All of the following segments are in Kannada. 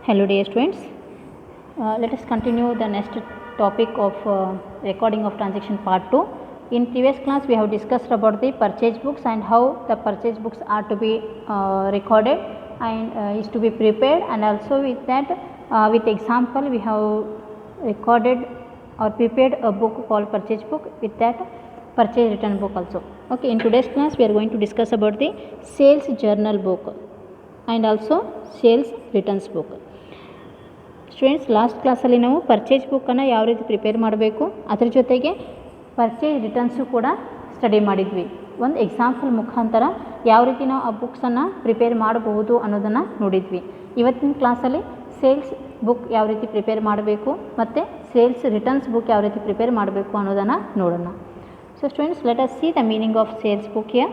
Hello dear students, let us continue the next topic of recording of transaction part 2. In previous class we have discussed about the purchase books and how the purchase books are to be recorded and is to be prepared, and also with that with example we have recorded or prepared a book called purchase book, with that purchase return book also. Okay, in today's class we are going to discuss about the sales journal book and also sales returns book. Students, last ಕ್ಲಾಸಲ್ಲಿ ನಾವು ಪರ್ಚೇಸ್ ಬುಕ್ಕನ್ನು ಯಾವ ರೀತಿ ಪ್ರಿಪೇರ್ ಮಾಡಬೇಕು, ಅದರ ಜೊತೆಗೆ ಪರ್ಚೇಸ್ ರಿಟರ್ನ್ಸು ಕೂಡ ಸ್ಟಡಿ ಮಾಡಿದ್ವಿ. ಒಂದು ಎಕ್ಸಾಂಪಲ್ ಮುಖಾಂತರ ಯಾವ ರೀತಿ ನಾವು ಆ ಬುಕ್ಸನ್ನು ಪ್ರಿಪೇರ್ ಮಾಡಬಹುದು ಅನ್ನೋದನ್ನು ನೋಡಿದ್ವಿ. ಇವತ್ತಿನ ಕ್ಲಾಸಲ್ಲಿ ಸೇಲ್ಸ್ ಬುಕ್ ಯಾವ ರೀತಿ ಪ್ರಿಪೇರ್ ಮಾಡಬೇಕು ಮತ್ತು ಸೇಲ್ಸ್ ರಿಟರ್ನ್ಸ್ ಬುಕ್ ಯಾವ ರೀತಿ ಪ್ರಿಪೇರ್ ಮಾಡಬೇಕು ಅನ್ನೋದನ್ನು ನೋಡೋಣ. So students, let us see the meaning of sales book here.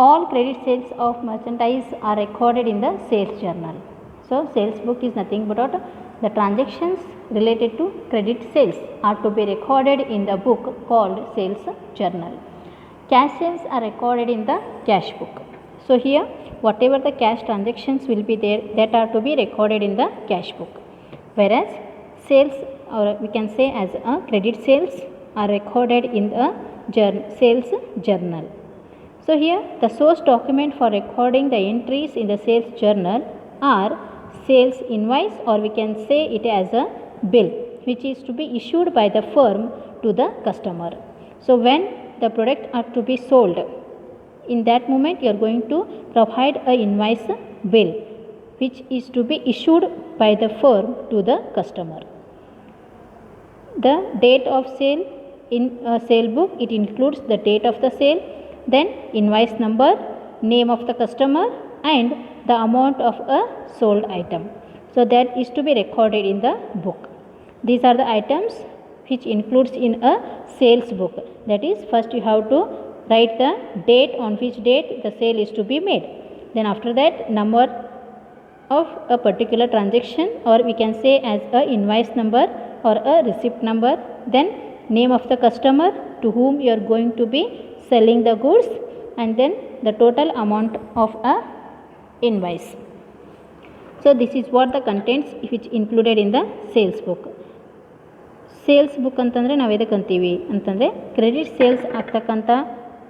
All credit sales of merchandise are recorded in the sales journal. So sales book is nothing but the transactions related to credit sales are to be recorded in the book called sales journal. Cash sales are recorded in the cash book. So here whatever the cash transactions will be there, that are to be recorded in the cash book, whereas sales, or we can say as a credit sales, are recorded in the sales journal. So here the source document for recording the entries in the sales journal are sales invoice, or we can say it as a bill, which is to be issued by the firm to the customer. So when the product are to be sold, in that moment you are going to provide a invoice bill which is to be issued by the firm to the customer. The date of sale in a sale book, it includes the date of the sale, then invoice number, name of the customer, and the amount of a sold item. So that is to be recorded in the book. These are the items which includes in a sales book. That is, first you have to write the date on which date the sale is to be made. Then after that, number of a particular transaction, or we can say as a invoice number or a receipt number, then name of the customer to whom you are going to be selling the goods, and then the total amount of a invoice. So this is what the contents which included in the sales book. Sales book ಅಂತಂದರೆ ನಾವು ಎದಕ್ಕೆ ಅಂತೀವಿ ಅಂತಂದರೆ, ಕ್ರೆಡಿಟ್ ಸೇಲ್ಸ್ ಆಗ್ತಕ್ಕಂಥ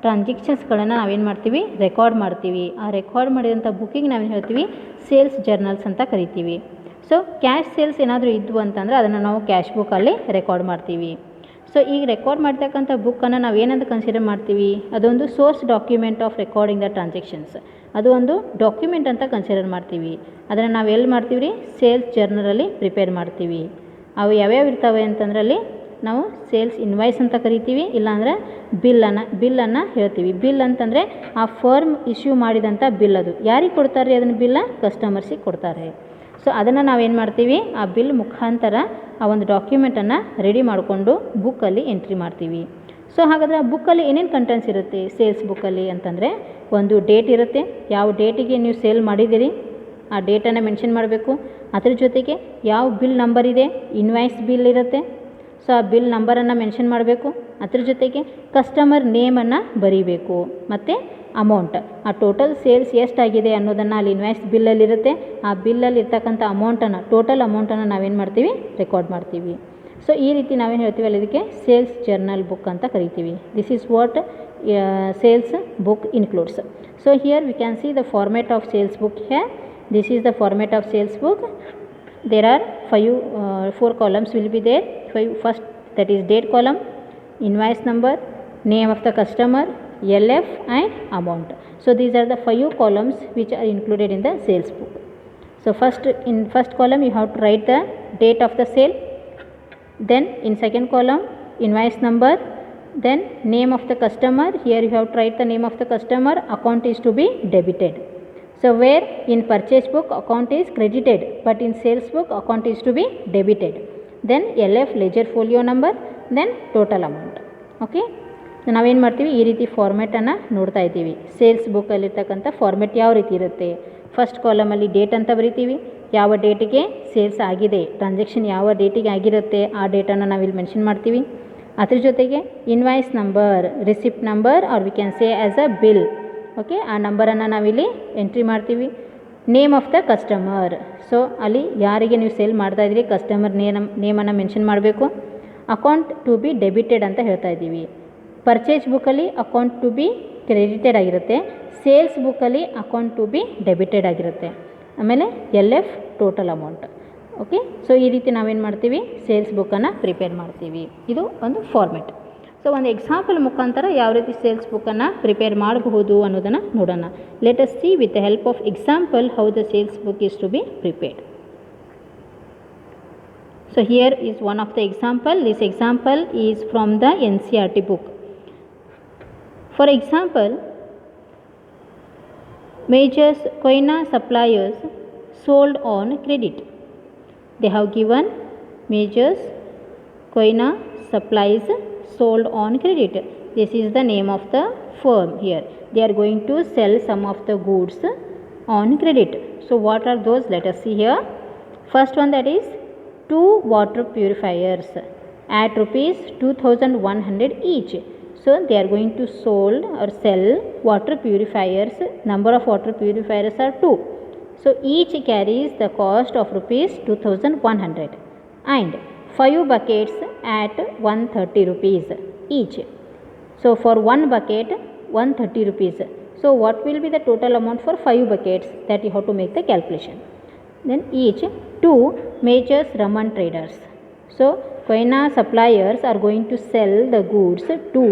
ಟ್ರಾನ್ಸಾಕ್ಷನ್ಸ್ಗಳನ್ನು ನಾವೇನು ಮಾಡ್ತೀವಿ, ರೆಕಾರ್ಡ್ ಮಾಡ್ತೀವಿ. ಆ ರೆಕಾರ್ಡ್ ಮಾಡಿದಂಥ ಬುಕ್ಕಿಗೆ ನಾವೇನು ಹೇಳ್ತೀವಿ, ಸೇಲ್ಸ್ ಜರ್ನಲ್ಸ್ ಅಂತ ಕರಿತೀವಿ. ಸೊ ಕ್ಯಾಶ್ ಸೇಲ್ಸ್ ಏನಾದರೂ ಇದ್ವು ಅಂತಂದರೆ ಅದನ್ನು ನಾವು ಕ್ಯಾಶ್ ಬುಕ್ಕಲ್ಲಿ ರೆಕಾರ್ಡ್ ಮಾಡ್ತೀವಿ. ಸೊ ಈಗ ರೆಕಾರ್ಡ್ ಮಾಡ್ತಕ್ಕಂಥ ಬುಕ್ಕನ್ನು ನಾವು ಏನಂತ ಕನ್ಸಿಡರ್ ಮಾಡ್ತೀವಿ, ಅದೊಂದು source document of recording the transactions. ಅದು ಒಂದು ಡಾಕ್ಯುಮೆಂಟ್ ಅಂತ ಕನ್ಸಿಡರ್ ಮಾಡ್ತೀವಿ. ಅದನ್ನು ನಾವು ಎಲ್ಲಿ ಮಾಡ್ತೀವಿ ರೀ, ಸೇಲ್ಸ್ ಜರ್ನಲಲ್ಲಿ ಪ್ರಿಪೇರ್ ಮಾಡ್ತೀವಿ. ಅವು ಯಾವ್ಯಾವ ಇರ್ತವೆ ಅಂತಂದ್ರಲ್ಲಿ ನಾವು ಸೇಲ್ಸ್ ಇನ್ವಾಯ್ಸ್ ಅಂತ ಕರಿತೀವಿ, ಇಲ್ಲಾಂದರೆ ಬಿಲ್ಲನ್ನು ಹೇಳ್ತೀವಿ. ಬಿಲ್ ಅಂತಂದರೆ ಆ ಫರ್ಮ್ ಇಶ್ಯೂ ಮಾಡಿದಂಥ ಬಿಲ್. ಅದು ಯಾರಿಗೆ ಕೊಡ್ತಾರೆ ರೀ, ಅದನ್ನು ಬಿಲ್ಲ ಕಸ್ಟಮರ್ಸಿಗೆ ಕೊಡ್ತಾರೆ. ಸೊ ಅದನ್ನು ನಾವೇನು ಮಾಡ್ತೀವಿ, ಆ ಬಿಲ್ ಮುಖಾಂತರ ಆ ಒಂದು ಡಾಕ್ಯುಮೆಂಟನ್ನು ರೆಡಿ ಮಾಡಿಕೊಂಡು ಬುಕ್ಕಲ್ಲಿ ಎಂಟ್ರಿ ಮಾಡ್ತೀವಿ. ಸೊ ಹಾಗಾದರೆ ಆ ಬುಕ್ಕಲ್ಲಿ ಏನೇನು ಕಂಟೆಂಟ್ಸ್ ಇರುತ್ತೆ ಸೇಲ್ಸ್ ಬುಕ್ಕಲ್ಲಿ ಅಂತಂದರೆ, ಒಂದು ಡೇಟ್ ಇರುತ್ತೆ, ಯಾವ ಡೇಟಿಗೆ ನೀವು ಸೇಲ್ ಮಾಡಿದ್ದೀರಿ ಆ ಡೇಟನ್ನು ಮೆನ್ಷನ್ ಮಾಡಬೇಕು. ಅದ್ರ ಜೊತೆಗೆ ಯಾವ ಬಿಲ್ ನಂಬರ್ ಇದೆ, ಇನ್ವಾಯ್ಸ್ ಬಿಲ್ ಇರುತ್ತೆ, ಸೊ ಆ ಬಿಲ್ ನಂಬರನ್ನು ಮೆನ್ಷನ್ ಮಾಡಬೇಕು. ಅದ್ರ ಜೊತೆಗೆ ಕಸ್ಟಮರ್ ನೇಮನ್ನು ಬರೀಬೇಕು, ಮತ್ತು ಅಮೌಂಟ್, ಆ ಟೋಟಲ್ ಸೇಲ್ಸ್ ಎಷ್ಟಾಗಿದೆ ಅನ್ನೋದನ್ನು ಅಲ್ಲಿ ಇನ್ವಾಯ್ಸ್ ಬಿಲ್ಲಲ್ಲಿರುತ್ತೆ. ಆ ಬಿಲ್ಲಲ್ಲಿ ಇರ್ತಕ್ಕಂಥ ಅಮೌಂಟನ್ನು, ಟೋಟಲ್ ಅಮೌಂಟನ್ನು ನಾವೇನು ಮಾಡ್ತೀವಿ, ರೆಕಾರ್ಡ್ ಮಾಡ್ತೀವಿ. ಸೊ ಈ ರೀತಿ ನಾವೇನು ಹೇಳ್ತೀವಿ ಅಲ್ಲಿ, ಇದಕ್ಕೆ ಸೇಲ್ಸ್ ಜರ್ನಲ್ ಬುಕ್ ಅಂತ ಕರಿತೀವಿ. This is what sales book includes. So here we can see the format of sales book here. This is the format of sales book. There are 4 columns will be there. First, that is date column, invoice number, name of the customer, LF, and amount. So these are the 5 columns which are included in the sales book. So in first column you have to write the date of the sale. Then in second column, invoice number, then name of the customer. Here you have to write the name of the customer. Account is to be debited. So where in purchase book account is credited, but in sales book account is to be debited. Then LF, ledger folio number, then total amount. Okay, ನಾವೇನು ಮಾಡ್ತೀವಿ, ಈ ರೀತಿ ಫಾರ್ಮೆಟನ್ನು ನೋಡ್ತಾ ಇದ್ದೀವಿ. ಸೇಲ್ಸ್ ಬುಕ್ಕಲ್ಲಿರ್ತಕ್ಕಂಥ ಫಾರ್ಮೆಟ್ ಯಾವ ರೀತಿ ಇರುತ್ತೆ, ಫಸ್ಟ್ ಕಾಲಮಲ್ಲಿ ಡೇಟ್ ಅಂತ ಬರಿತೀವಿ, ಯಾವ ಡೇಟಿಗೆ ಸೇಲ್ಸ್ ಆಗಿದೆ, ಟ್ರಾನ್ಸಾಕ್ಷನ್ ಯಾವ ಡೇಟಿಗೆ ಆಗಿರುತ್ತೆ ಆ ಡೇಟನ್ನು ನಾವಿಲ್ಲಿ ಮೆನ್ಷನ್ ಮಾಡ್ತೀವಿ. ಅದ್ರ ಜೊತೆಗೆ invoice number, receipt number, or we can say as a bill. Okay, ಆ ನಂಬರನ್ನು ನಾವಿಲ್ಲಿ ಎಂಟ್ರಿ ಮಾಡ್ತೀವಿ. Name of the customer. So ಅಲ್ಲಿ ಯಾರಿಗೆ ನೀವು ಸೇಲ್ ಮಾಡ್ತಾಯಿದ್ದೀರಿ ಕಸ್ಟಮರ್ ನೇಮನ್ನು ಮೆನ್ಷನ್ ಮಾಡಬೇಕು. ಅಕೌಂಟ್ ಟು ಬಿ ಡೆಬಿಟೆಡ್ ಅಂತ ಹೇಳ್ತಾ ಇದ್ದೀವಿ. ಪರ್ಚೇಸ್ ಬುಕ್ಕಲ್ಲಿ ಅಕೌಂಟ್ ಟು ಬಿ ಕ್ರೆಡಿಟೆಡ್ ಆಗಿರುತ್ತೆ, ಸೇಲ್ಸ್ ಬುಕ್ಕಲ್ಲಿ ಅಕೌಂಟ್ ಟು ಬಿ ಡೆಬಿಟೆಡ್ ಆಗಿರುತ್ತೆ. ಆಮೇಲೆ LF total amount. Okay, so ಈ ರೀತಿ ನಾವೇನು ಮಾಡ್ತೀವಿ ಸೇಲ್ಸ್ ಬುಕ್ಕನ್ನು ಪ್ರಿಪೇರ್ ಮಾಡ್ತೀವಿ. ಇದು ಒಂದು ಫಾರ್ಮೆಟ್. ಸೊ ಒಂದು ಎಕ್ಸಾಂಪಲ್ ಮುಖಾಂತರ ಯಾವ ರೀತಿ ಸೇಲ್ಸ್ ಬುಕ್ಕನ್ನು ಪ್ರಿಪೇರ್ ಮಾಡಬಹುದು ಅನ್ನೋದನ್ನು ನೋಡೋಣ. Let us see with the help of example how the sales book is to be prepared. So here is one of the example. This example is from the NCERT book. For example, Majors Koina suppliers sold on credit. They have given Majors Koina supplies sold on credit. This is the name of the firm here. They are going to sell some of the goods on credit. So what are those? Let us see here. First one, that is 2 water purifiers at rupees 2100 each. So they are going to sold or sell water purifiers. Number of water purifiers are 2. So each carries the cost of rupees 2100 and 5 buckets at 130 rupees each. So for one bucket 130 rupees. So what will be the total amount for 5 buckets? That you have to make the calculation. Then each 2 Majors Raman traders. So Koina suppliers are going to sell the goods to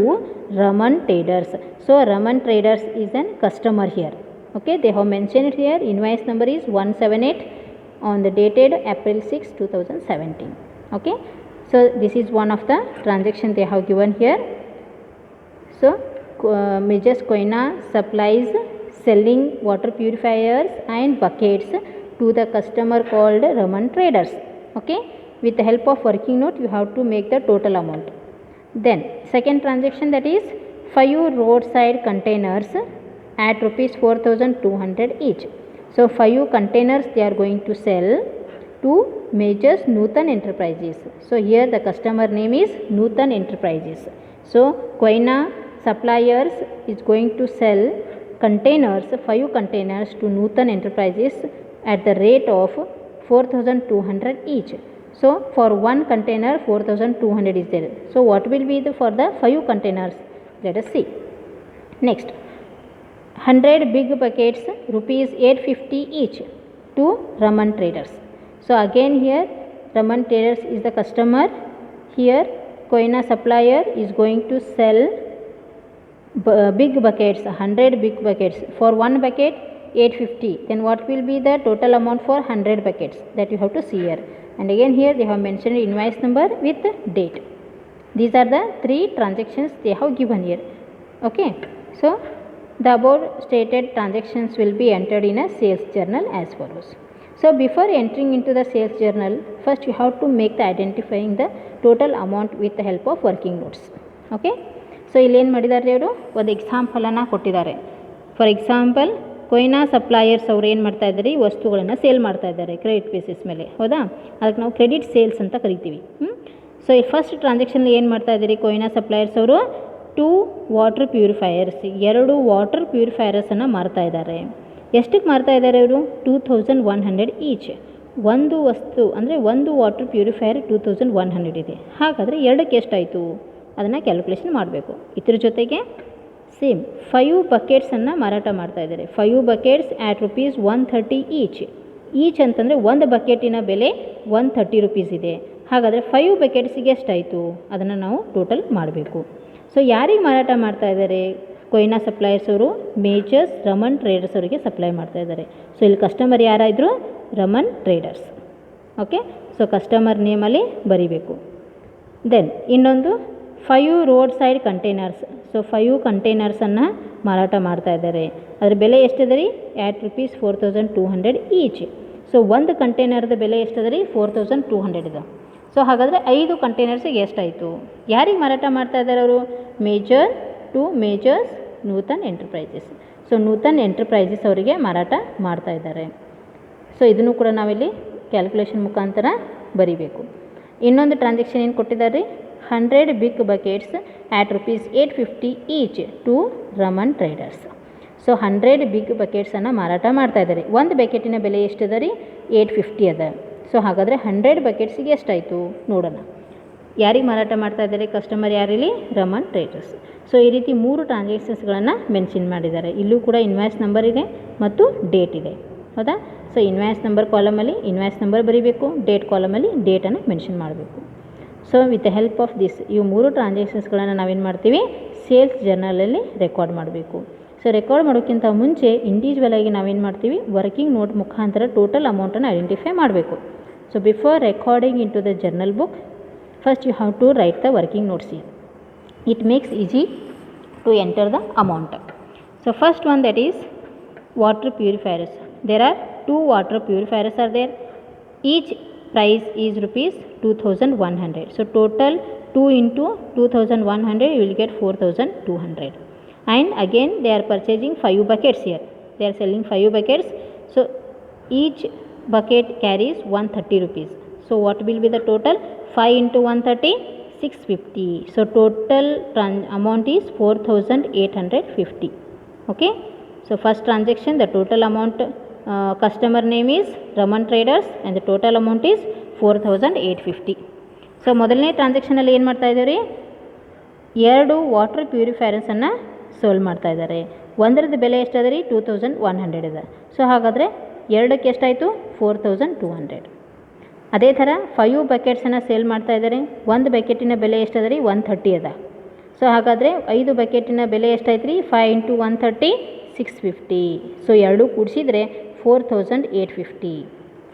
Raman traders. So Raman traders is an customer here. Okay, they have mentioned here invoice number is 178 on the dated April 6, 2017. Okay, so this is one of the transaction they have given here. So Majors Koina supplies selling water purifiers and buckets to the customer called Raman traders. Okay, with the help of working note you have to make the total amount. Then second transaction, that is 5 roadside containers at rupees 4200 each. So 5 containers they are going to sell to Majors Nutan Enterprises. So here the customer name is Nutan Enterprises. So Koina suppliers is going to sell containers, 5 containers to Nutan Enterprises at the rate of 4200 each. So for one container 4200 is there. So what will be for the 5 containers? Let us see. Next, 100 big buckets rupees 850 each to Raman traders. So again here Raman traders is the customer. Here Koina supplier is going to sell big buckets, 100 big buckets. For one bucket 850. Then what will be the total amount for 100 buckets? That you have to see here. And again here they have mentioned invoice number with date. These are the 3 transactions they have given here. Okay, so the above stated transactions will be entered in a sales journal as follows. So before entering into the sales journal, first you have to make the identifying the total amount with the help of working notes. Okay, so ಇಲ್ಲಿ ಏನು ಮಾಡಿದ್ದಾರೆ ಅವರು ಒಂದು ಎಕ್ಸಾಂಪಲನ್ನು ಕೊಟ್ಟಿದ್ದಾರೆ. ಫಾರ್ ಎಕ್ಸಾಂಪಲ್ ಕೊಯ್ನಾ ಸಪ್ಲೈಯರ್ಸ್ ಅವ್ರು ಏನು ಮಾಡ್ತಾ ಇದ್ದಾರೆ, ವಸ್ತುಗಳನ್ನು ಸೇಲ್ ಮಾಡ್ತಾ ಇದ್ದಾರೆ ಕ್ರೆಡಿಟ್ ಬೇಸಿಸ್ ಮೇಲೆ, ಹೌದಾ? ಅದಕ್ಕೆ ನಾವು ಕ್ರೆಡಿಟ್ ಸೇಲ್ಸ್ ಅಂತ ಕರಿತೀವಿ. ಸೊ ಈ ಫಸ್ಟ್ ಟ್ರಾನ್ಸಾಕ್ಷನ್ ಏನು ಮಾಡ್ತಾ ಇದ್ದೀರಿ, ಕೊಯ್ನಾ ಸಪ್ಲೈಯರ್ಸ್ ಅವರು 2 ವಾಟರ್ ಪ್ಯೂರಿಫೈಯರ್ಸ್, 2 ವಾಟರ್ ಪ್ಯೂರಿಫೈಯರ್ಸನ್ನು ಮಾರ್ತಾ ಇದ್ದಾರೆ. ಎಷ್ಟಕ್ಕೆ ಮಾರ್ತಾ ಇದ್ದಾರೆ ಅವರು? 2100 ಈಚ್. ಒಂದು ವಸ್ತು ಅಂದರೆ ಒಂದು ವಾಟರ್ ಪ್ಯೂರಿಫೈಯರ್ 2100 ಇದೆ. ಹಾಗಾದರೆ ಎರಡಕ್ಕೆ ಎಷ್ಟಾಯಿತು ಅದನ್ನು ಕ್ಯಾಲ್ಕುಲೇಷನ್ ಮಾಡಬೇಕು. ಇದ್ರ ಜೊತೆಗೆ ಸೇಮ್ 5 ಬಕೆಟ್ಸನ್ನು ಮಾರಾಟ ಮಾಡ್ತಾ ಇದ್ದಾರೆ. 5 ಬಕೆಟ್ಸ್ ಆ್ಯಟ್ rupees 130 ಈಚ್ ಅಂತಂದರೆ ಒಂದು ಬಕೆಟಿನ ಬೆಲೆ 130 rupees ಇದೆ. ಹಾಗಾದರೆ 5 ಬಕೆಟ್ಸಿಗೆ ಎಷ್ಟಾಯಿತು ಅದನ್ನು ನಾವು ಟೋಟಲ್ ಮಾಡಬೇಕು. ಸೊ ಯಾರಿಗೆ ಮಾರಾಟ ಮಾಡ್ತಾ ಇದ್ದಾರೆ? ಕೊಯ್ನಾ ಸಪ್ಲೈಯರ್ಸ್ ಅವರು ಮೇಜರ್ಸ್ ರಮನ್ ಟ್ರೇಡರ್ಸ್ ಅವರಿಗೆ ಸಪ್ಲೈ ಮಾಡ್ತಾ ಇದ್ದಾರೆ. ಸೊ ಇಲ್ಲಿ ಕಸ್ಟಮರ್ ಯಾರಾಯಿದ್ರು? Raman traders. Okay, so customer ನೇಮಲ್ಲಿ ಬರೀಬೇಕು. ದೆನ್ ಇನ್ನೊಂದು 5 ರೋಡ್ ಸೈಡ್ ಕಂಟೈನರ್ಸ್. ಸೊ 5 ಕಂಟೈನರ್ಸನ್ನು ಮಾರಾಟ ಮಾಡ್ತಾ ಇದ್ದಾರೆ. ಅದರ ಬೆಲೆ ಎಷ್ಟಿದೆ ರೀ? At rupees 4200 each. ಸೊ ಒಂದು ಕಂಟೈನರ್ದ ಬೆಲೆ ಎಷ್ಟಿದೆ ರೀ? 4200 ಇದೆ. ಸೊ ಹಾಗಾದರೆ 5 ಕಂಟೈನರ್ಸಿಗೆ ಎಷ್ಟಾಯಿತು? ಯಾರಿಗೆ ಮಾರಾಟ ಮಾಡ್ತಾ ಇದ್ದಾರೆ ಅವರು? Majors Nutan enterprises. So Nutan enterprises ಅವರಿಗೆ ಮಾರಾಟ ಮಾಡ್ತಾ ಇದ್ದಾರೆ. ಸೊ ಇದನ್ನು ಕೂಡ ನಾವಿಲ್ಲಿ ಕ್ಯಾಲ್ಕುಲೇಷನ್ ಮುಖಾಂತರ ಬರೀಬೇಕು. ಇನ್ನೊಂದು ಟ್ರಾನ್ಸಾಕ್ಷನ್ ಏನು ಕೊಟ್ಟಿದ್ದಾರೆ? 100 big buckets at rupees 850 each to Raman traders. So 100 big ಬಕೆಟ್ಸನ್ನು ಮಾರಾಟ ಮಾಡ್ತಾ ಇದ್ದಾರೆ. ಒಂದು ಬಕೆಟಿನ ಬೆಲೆ ಎಷ್ಟಿದೆ ರೀ? 850 ಅದ. ಸೊ ಹಾಗಾದರೆ 100 ಬಕೆಟ್ಸಿಗೆ ಎಷ್ಟಾಯಿತು ನೋಡೋಣ. ಯಾರಿಗೆ ಮಾರಾಟ ಮಾಡ್ತಾ ಇದ್ದಾರೆ? ಕಸ್ಟಮರ್ ಯಾರಿಲ್ಲಿ? ರಮನ್ ಟ್ರೇಡರ್ಸ್. ಸೊ ಈ ರೀತಿ 3 ಟ್ರಾನ್ಸಾಕ್ಷನ್ಸ್ಗಳನ್ನು ಮೆನ್ಷನ್ ಮಾಡಿದ್ದಾರೆ. ಇಲ್ಲೂ ಕೂಡ ಇನ್ವಾಯ್ಸ್ ನಂಬರ್ ಇದೆ ಮತ್ತು ಡೇಟ್ ಇದೆ, ಹೌದಾ? ಸೊ ಇನ್ವಾಯ್ಸ್ ನಂಬರ್ ಕಾಲಮಲ್ಲಿ ಇನ್ವಾಯ್ಸ್ ನಂಬರ್ ಬರೀಬೇಕು, ಡೇಟ್ ಕಾಲಮಲ್ಲಿ ಡೇಟನ್ನು ಮೆನ್ಷನ್ ಮಾಡಬೇಕು. So with the help of this ಇವು 3 ಟ್ರಾನ್ಸಾಕ್ಷನ್ಸ್ಗಳನ್ನು ನಾವೇನು ಮಾಡ್ತೀವಿ? ಸೇಲ್ಸ್ ಜರ್ನಲಲ್ಲಿ ರೆಕಾರ್ಡ್ ಮಾಡಬೇಕು. ಸೊ ರೆಕಾರ್ಡ್ ಮಾಡೋಕ್ಕಿಂತ ಮುಂಚೆ ಇಂಡಿವಿಜುವಲ್ ಆಗಿ ನಾವೇನು ಮಾಡ್ತೀವಿ? ವರ್ಕಿಂಗ್ ನೋಟ್ ಮುಖಾಂತರ ಟೋಟಲ್ ಅಮೌಂಟನ್ನು ಐಡೆಂಟಿಫೈ ಮಾಡಬೇಕು. So before recording into the journal book, first you have to write the working notes here. It makes easy to enter the amount. So first one, that is water purifiers. There are 2 water purifiers are there. Each price is rupees 2100. So total 2 into 2100 you will get 4200. And again they are purchasing 5 buckets here. They are selling 5 buckets. So each bucket carries 130 rupees. So what will be the total? 5 into 130, 650. So total amount is 4850. Okay. So first transaction, the total amount, customer name is Raman Traders and the total amount is 4850. So ಮೊದಲನೇ ಟ್ರಾನ್ಸಾಕ್ಷನಲ್ಲಿ ಏನು ಮಾಡ್ತಾ ಇದ್ದಾರೆ? 2 ವಾಟರ್ ಪ್ಯೂರಿಫೈಯರ್ಸನ್ನು ಸೋಲ್ವ್ ಮಾಡ್ತಾ ಇದ್ದಾರೆ. ಒಂದರದ್ದು ಬೆಲೆ ಎಷ್ಟಾದ ರೀ? 2100 ಇದೆ. ಸೊ ಹಾಗಾದರೆ ಎರಡಕ್ಕೆ ಎಷ್ಟಾಯಿತು? 4200. ಅದೇ ಥರ 5 ಬಕೆಟ್ಸನ್ನು ಸೇಲ್ ಮಾಡ್ತಾ ಇದ್ದಾರೆ. ಒಂದು ಬಕೆಟಿನ ಬೆಲೆ ಎಷ್ಟಾದ ರೀ? 130 ಅದ. ಸೊ ಹಾಗಾದರೆ 5 ಬಕೆಟಿನ ಬೆಲೆ ಎಷ್ಟಾಯ್ತು ರೀ? 5 into 130, 650. ಸೊ ಎರಡೂ ಕೂಡಿಸಿದರೆ 4850,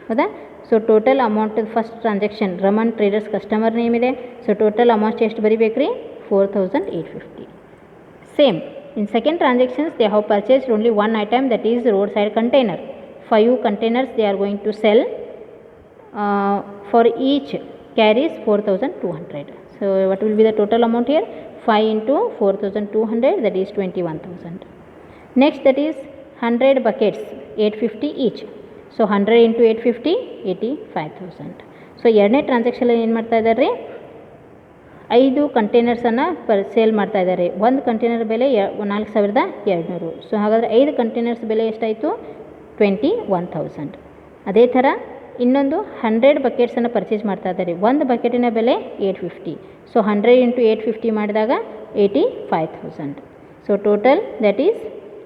ಹೌದಾ? So total amount first transaction Raman traders customer name ಇದೆ. ಸೊ ಟೋಟಲ್ ಅಮೌಂಟ್ ಎಷ್ಟು ಬರೀಬೇಕು ರೀ? 4850. Same in second transactions they have purchased only 1 item, that is road side container. 5 containers they are going to sell. For each carries 4200. So what will be the total amount here? 5 into 4200, that is 21000. Next, that is 100 buckets, 850 each. So 100 into 850, 85000. So ಎರಡನೇ ಟ್ರಾನ್ಸಾಕ್ಷನ್ ಏನು ಮಾಡ್ತಾ ಇದ್ದಾರೆ? 5 ಕಂಟೈನರ್ಸನ್ನು ಸೇಲ್ ಮಾಡ್ತಾ ಇದ್ದಾರೆ. ಒಂದು ಕಂಟೈನರ್ ಬೆಲೆ 4200. ಸೊ ಹಾಗಾದರೆ 5 ಕಂಟೈನರ್ಸ್ ಬೆಲೆ ಎಷ್ಟಾಯಿತು? 21000. ಅದೇ ಥರ ಇನ್ನೊಂದು 100 ಬಕೆಟ್ಸನ್ನು ಪರ್ಚೇಸ್ ಮಾಡ್ತಾ ಇದ್ದಾರೆ. ಒಂದು ಬಕೆಟಿನ ಬೆಲೆ 850. ಸೊ 100 into 850 ಮಾಡಿದಾಗ 85000. So total that is